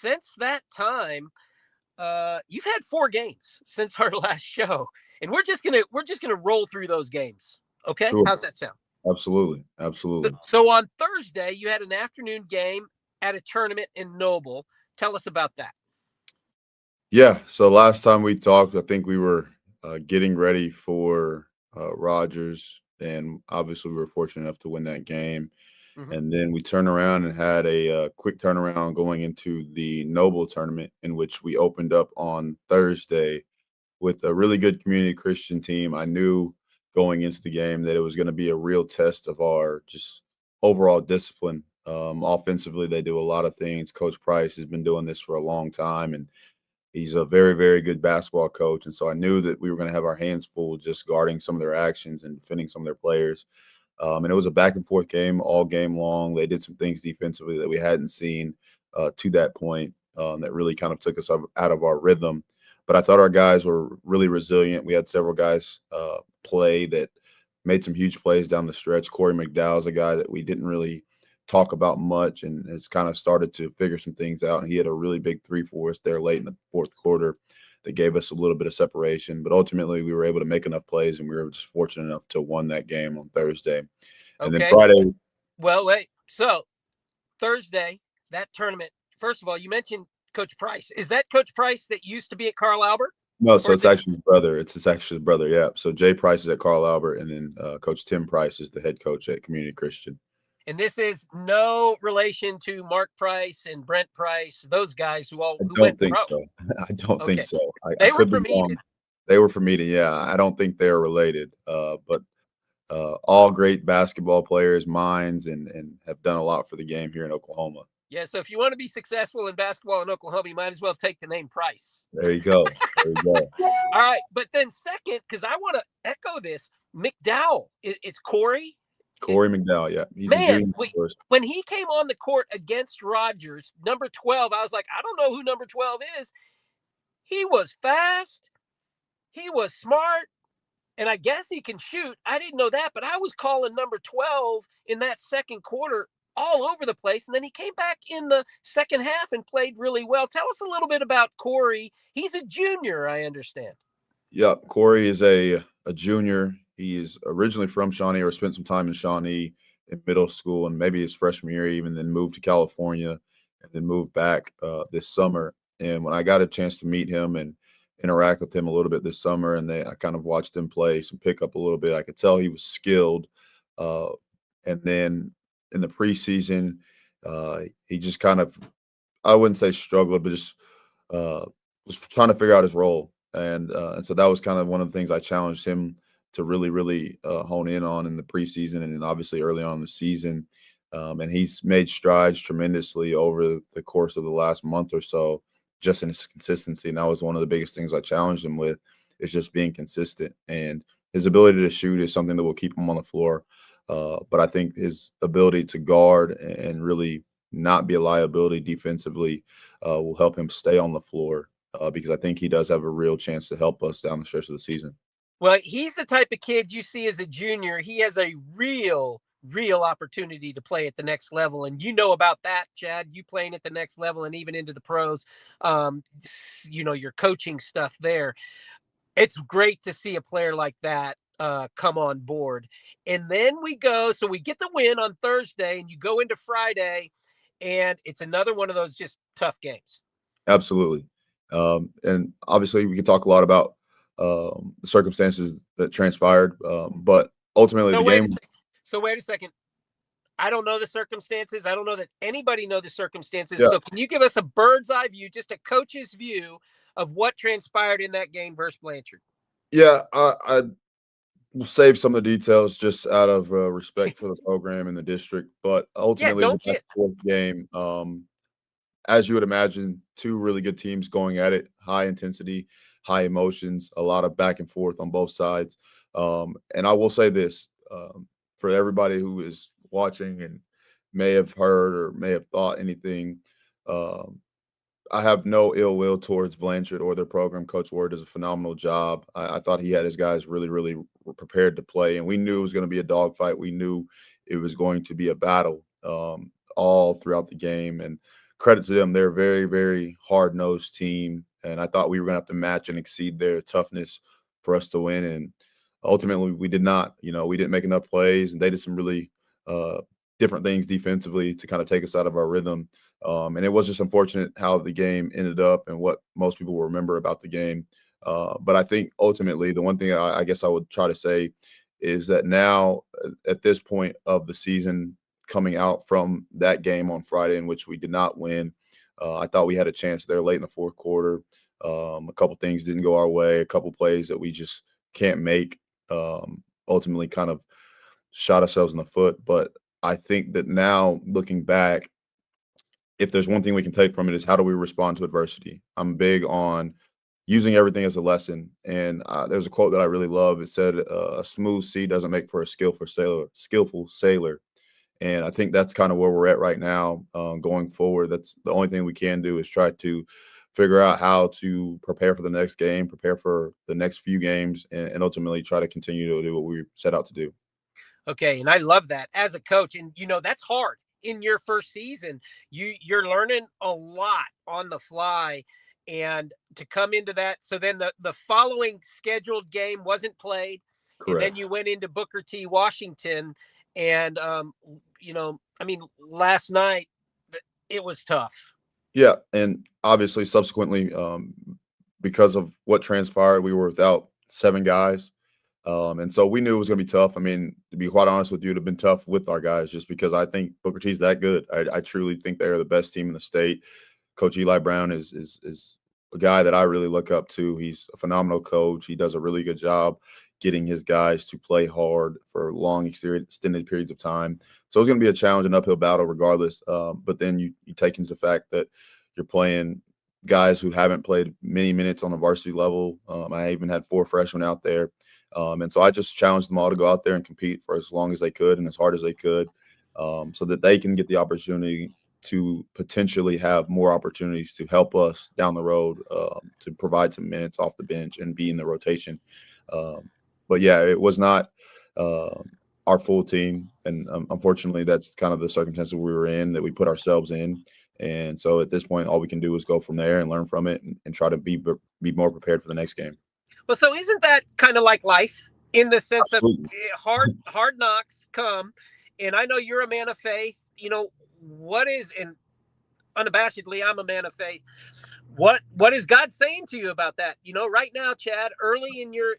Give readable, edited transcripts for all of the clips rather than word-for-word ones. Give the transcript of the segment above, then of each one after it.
since that time, you've had 4 games since our last show, and we're just gonna roll through those games. Okay, Sure. how's that sound? Absolutely. So, Absolutely. so on Thursday, you had an afternoon game at a tournament in Noble. Tell us about that. Yeah. So last time we talked, I think we were getting ready for Rogers, and obviously we were fortunate enough to win that game. Hmm. And then we turned around and had a quick turnaround going into the Noble tournament, in which we opened up on Thursday with a really good community Christian team. I knew going into the game that it was going to be a real test of our just overall discipline. Offensively, they do a lot of things. Coach Price has been doing this for a long time, and he's a very, very good basketball coach. And so I knew that we were going to have our hands full just guarding some of their actions and defending some of their players. And it was a back and forth game all game long. They did some things defensively that we hadn't seen to that point that really kind of took us out of our rhythm. But I thought our guys were really resilient. We had several guys play that made some huge plays down the stretch. Corey McDowell is a guy that we didn't really talk about much and has kind of started to figure some things out. And he had a really big three for us there late in the fourth quarter that gave us a little bit of separation. But ultimately, we were able to make enough plays, and we were just fortunate enough to win that game on Thursday. And then Okay. Friday, Well, wait. So Thursday, that tournament. First of all, you mentioned Coach Price. Is that Coach Price that used to be at Carl Albert, no, so or is it's it? actually his brother. It's actually his brother, yeah. So Jay Price is at Carl Albert, and then Coach Tim Price is the head coach at Community Christian. And this is no relation to Mark Price and Brent Price, those guys I who don't went think pro. so. I don't think Okay, so. I they were could be from wrong. Eden. They were from Eden, yeah. I don't think they're related, but all great basketball players, minds, and have done a lot for the game here in Oklahoma. Yeah, so if you want to be successful in basketball in Oklahoma, you might as well take the name Price. There you go. There you go. All right, but then second, because I want to echo this, McDowell. It's Corey. It, Corey McDowell, yeah. He's a man, junior for us. when he came on the court against Rogers, number 12, I was like, I don't know who number 12 is. He was fast. He was smart. And I guess he can shoot. I didn't know that, but I was calling number 12 in that second quarter all over the place. And then he came back in the second half and played really well. Tell us a little bit about Corey. He's a junior, I understand. Yeah, Corey is a junior. He is originally from Shawnee or spent some time in Shawnee in middle school and maybe his freshman year even, then moved to California and then moved back this summer. And when I got a chance to meet him and interact with him a little bit this summer, and I kind of watched him play some pickup a little bit, I could tell he was skilled. Uh, and then in the preseason, he just kind of, I wouldn't say struggled, but just uh, was trying to figure out his role. And so that was kind of one of the things I challenged him to really, really hone in on in the preseason and then obviously early on in the season. And he's made strides tremendously over the course of the last month or so, just in his consistency. And that was one of the biggest things I challenged him with, is just being consistent. And his ability to shoot is something that will keep him on the floor. But I think his ability to guard and really not be a liability defensively will help him stay on the floor because I think he does have a real chance to help us down the stretch of the season. Well, he's the type of kid you see as a junior. He has a real opportunity to play at the next level. And you know about that, Chad, you playing at the next level and even into the pros, um, your coaching stuff there. It's great to see a player like that come on board. And then so we get the win on Thursday, and you go into Friday, and it's another one of those just tough games. Absolutely. And obviously, we can talk a lot about the circumstances that transpired, but ultimately, So the wait a game. second. So wait a second. I don't know the circumstances. I don't know that anybody know the circumstances. Yeah, So can you give us a bird's eye view, just a coach's view of what transpired in that game versus Blanchard? yeah. I will save some of the details just out of respect for the program and the district, but Yeah, ultimately, it was don't a back kid. and forth game. As you would imagine, two really good teams going at it, high intensity, high emotions, a lot of back and forth on both sides. And I will say this for everybody who is watching and may have heard or may have thought anything. Um, I have no ill will towards Blanchard or their program. Coach Ward does a phenomenal job. I thought he had his guys really, really prepared to play, and we knew it was going to be a dogfight. We knew it was going to be a battle all throughout the game, and credit to them. They're a very, very hard-nosed team, and I thought we were going to have to match and exceed their toughness for us to win. And ultimately, we did not. We didn't make enough plays, and they did some really uh, different things defensively to kind of take us out of our rhythm. And it was just unfortunate how the game ended up and what most people will remember about the game. But I think ultimately, the one thing I guess I would try to say is that now, at this point of the season, coming out from that game on Friday in which we did not win, I thought we had a chance there late in the fourth quarter. A couple things didn't go our way, a couple plays that we just can't make. Ultimately, kind of shot ourselves in the foot. But I think that now, looking back, if there's one thing we can take from it is how do we respond to adversity. I'm big on using everything as a lesson. And there's a quote that I really love. It said, "A smooth sea doesn't make for a skillful sailor." And I think that's kind of where we're at right now, going forward. That's the only thing we can do is try to figure out how to prepare for the next game, prepare for the next few games, and ultimately try to continue to do what we set out to do. Okay, and I love that as a coach, and that's hard in your first season. You're learning a lot on the fly, and to come into that. So then the following scheduled game wasn't played, and then Correct. you went into Booker T. Washington, and I mean, last night it was tough. Yeah, and obviously, subsequently, because of what transpired, we were without 7 guys. And so we knew it was going to be tough. I mean, to be quite honest with you, it'd have been tough with our guys just because I think Booker T's that good. I truly think they're the best team in the state. Coach Eli Brown is a guy that I really look up to. He's a phenomenal coach. He does a really good job getting his guys to play hard for long, extended periods of time. So it's going to be a challenge, an uphill battle, regardless. But then you take into the fact that you're playing guys who haven't played many minutes on the varsity level. I even had 4 freshmen out there. And so I just challenged them all to go out there and compete for as long as they could and as hard as they could, so that they can get the opportunity to potentially have more opportunities to help us down the road, to provide some minutes off the bench and be in the rotation. Um, but yeah, it was not uh, our full team. And unfortunately, that's kind of the circumstances we were in that we put ourselves in. And so at this point, all we can do is go from there and learn from it and try to be more prepared for the next game. Well, so isn't that kind of like life in the sense of Absolutely. hard knocks come, and I know you're a man of faith. What is, and unabashedly, I'm a man of faith. What is God saying to you about that? Right now, Chad, early in your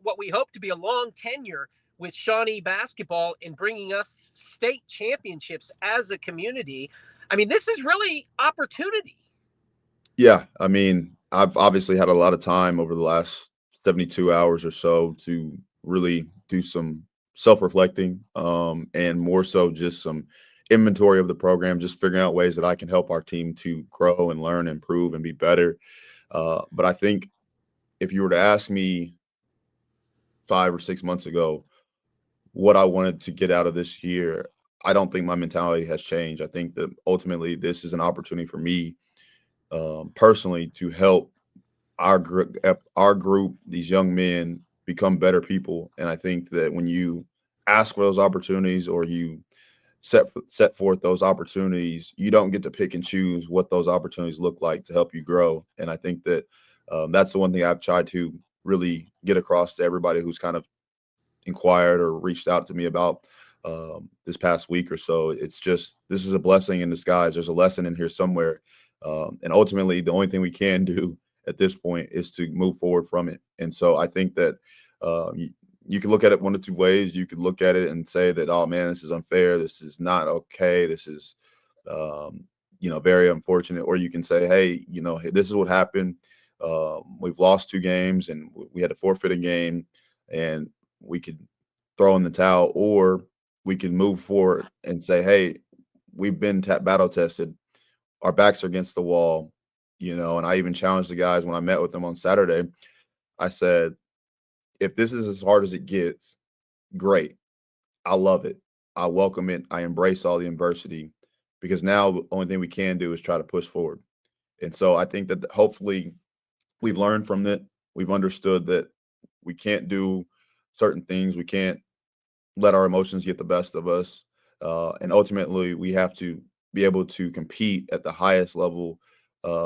what we hope to be a long tenure with Shawnee basketball and bringing us state championships as a community. I mean, this is really opportunity. Yeah, I mean, I've obviously had a lot of time over the last 72 hours or so to really do some self-reflecting, and more so just some inventory of the program, just figuring out ways that I can help our team to grow and learn, improve, and be better. But I think if you were to ask me 5 or 6 months ago what I wanted to get out of this year, I don't think my mentality has changed. I think that ultimately this is an opportunity for me, personally, to help our group, these young men, become better people. And I think that when you ask for those opportunities or you set forth those opportunities, you don't get to pick and choose what those opportunities look like to help you grow. And I think that that's the one thing I've tried to really get across to everybody who's kind of inquired or reached out to me about this past week or so. It's just this is a blessing in disguise. There's a lesson in here somewhere, and ultimately, the only thing we can do at this point is to move forward from it. And so, I think that you can look at it one of 2 ways. You could look at it and say that, oh man, this is unfair. This is not okay. This is very unfortunate. Or you can say, hey, hey, this is what happened. We've lost 2 games and we had to forfeit a game, and we could throw in the towel, or we can move forward and say, hey, we've been battle tested. Our backs are against the wall, and I even challenged the guys when I met with them on Saturday. I said, if this is as hard as it gets, great. I love it. I welcome it. I embrace all the adversity, because now the only thing we can do is try to push forward. And so I think that hopefully we've learned from it. We've understood that we can't do certain things. We can't let our emotions get the best of us. And ultimately, we have to be able to compete at the highest level,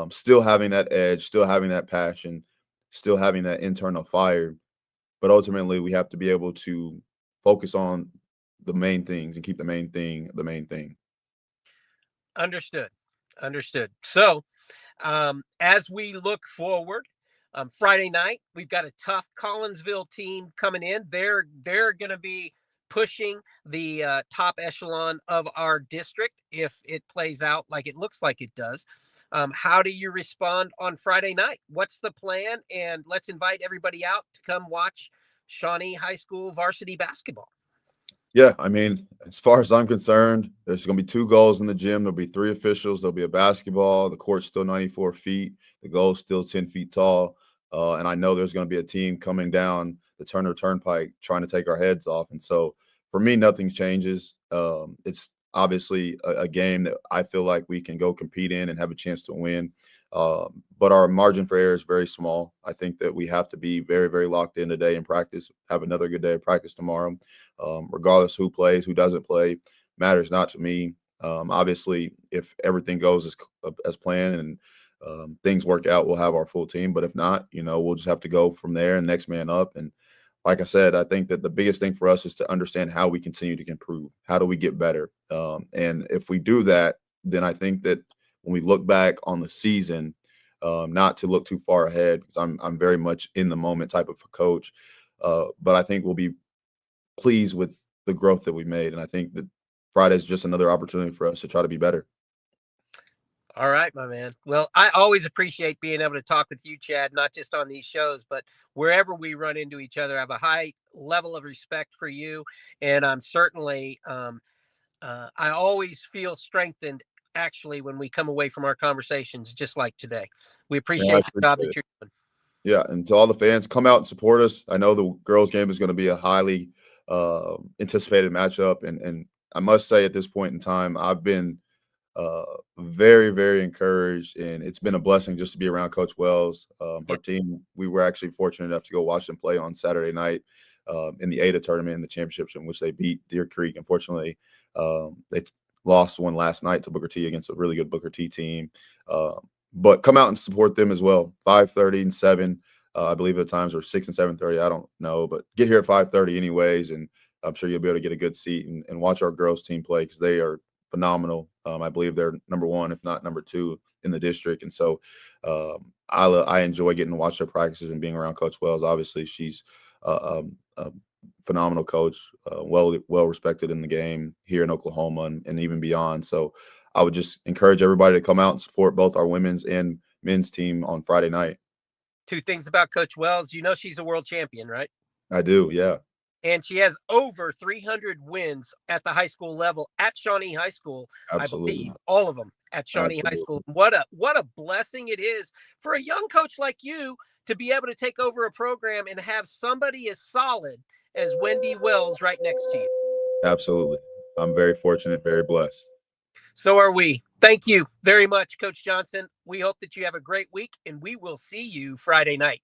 still having that edge, still having that passion, still having that internal fire. But ultimately, we have to be able to focus on the main things and keep the main thing the main thing. Understood. Understood. So, as we look forward, Friday night we've got a tough Collinsville team coming in. They're going to be pushing the top echelon of our district if it plays out like it looks like it does. How do you respond on Friday night? What's the plan? And let's invite everybody out to come watch Shawnee High School varsity basketball. Yeah, I mean, as far as I'm concerned, there's going to be 2 goals in the gym. There'll be 3 officials. There'll be a basketball. The court's still 94 feet. The goal's still 10 feet tall. And I know there's going to be a team coming down the Turner Turnpike trying to take our heads off. And so for me, nothing changes. It's obviously a game that I feel like we can go compete in and have a chance to win. But our margin for error is very small. I think that we have to be very, very locked in today in practice, have another good day of practice tomorrow. Regardless who plays, who doesn't play, matters not to me. Obviously, if everything goes as planned and things work out, we'll have our full team. But if not, we'll just have to go from there and next man up. And like I said, I think that the biggest thing for us is to understand how we continue to improve. How do we get better? And if we do that, then I think that when we look back on the season, not to look too far ahead, because I'm very much in the moment type of a coach. But I think we'll be pleased with the growth that we made. And I think that Friday is just another opportunity for us to try to be better. All right, my man. Well, I always appreciate being able to talk with you, Chad, not just on these shows, but wherever we run into each other. I have a high level of respect for you. And I'm certainly, I always feel strengthened actually when we come away from our conversations, just like today. We Yeah, I appreciate the job appreciate that it. you're doing. Yeah, and to all the fans, come out and support us. I know the girls' game is going to be a highly anticipated matchup, and I must say at this point in time, I've been very, very encouraged, and it's been a blessing just to be around Coach Wells. Her Yep. team, we were actually fortunate enough to go watch them play on Saturday night in the ADA tournament in the championships, in which they beat Deer Creek. Unfortunately, they lost one last night to Booker T against a really good Booker T team. But come out and support them as well. 5:30 and 7. I believe the times are 6 and 7:30. I don't know, but get here at 5:30 anyways, and I'm sure you'll be able to get a good seat and watch our girls team play because they are phenomenal. I believe they're number 1, if not number 2, in the district. And so I enjoy getting to watch their practices and being around Coach Wells. Obviously, she's a phenomenal coach, well respected in the game here in Oklahoma and even beyond. So I would just encourage everybody to come out and support both our women's and men's team on Friday night. 2 things about Coach Wells. She's a world champion, right? I do, yeah. And she has over 300 wins at the high school level at Shawnee High School. I Absolutely. believe all of them at Shawnee High School. Absolutely. What a blessing it is for a young coach like you to be able to take over a program and have somebody as solid as Wendy Wells right next to you. Absolutely. I'm very fortunate, very blessed. So are we. Thank you very much, Coach Johnson. We hope that you have a great week, and we will see you Friday night.